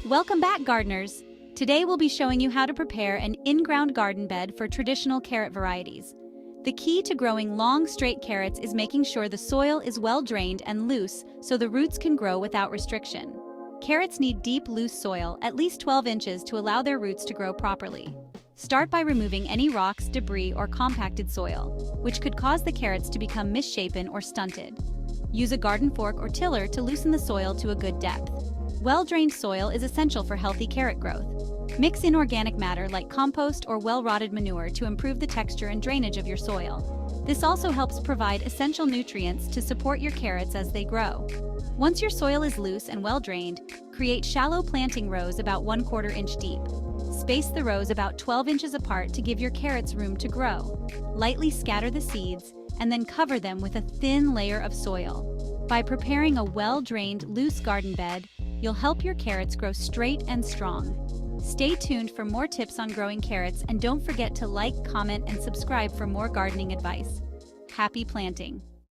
Welcome back, gardeners! Today we'll be showing you how to prepare an in-ground garden bed for traditional carrot varieties. The key to growing long, straight carrots is making sure the soil is well drained and loose so the roots can grow without restriction. Carrots need deep, loose soil, at least 12 inches, to allow their roots to grow properly. Start by removing any rocks, debris, or compacted soil, which could cause the carrots to become misshapen or stunted. Use a garden fork or tiller to loosen the soil to a good depth. Well-drained soil is essential for healthy carrot growth. Mix in organic matter like compost or well-rotted manure to improve the texture and drainage of your soil. This also helps provide essential nutrients to support your carrots as they grow. Once your soil is loose and well-drained, create shallow planting rows about 1/4 inch deep. Space the rows about 12 inches apart to give your carrots room to grow. Lightly scatter the seeds and then cover them with a thin layer of soil. By preparing a well-drained, loose garden bed, you'll help your carrots grow straight and strong. Stay tuned for more tips on growing carrots, and don't forget to like, comment, and subscribe for more gardening advice. Happy planting!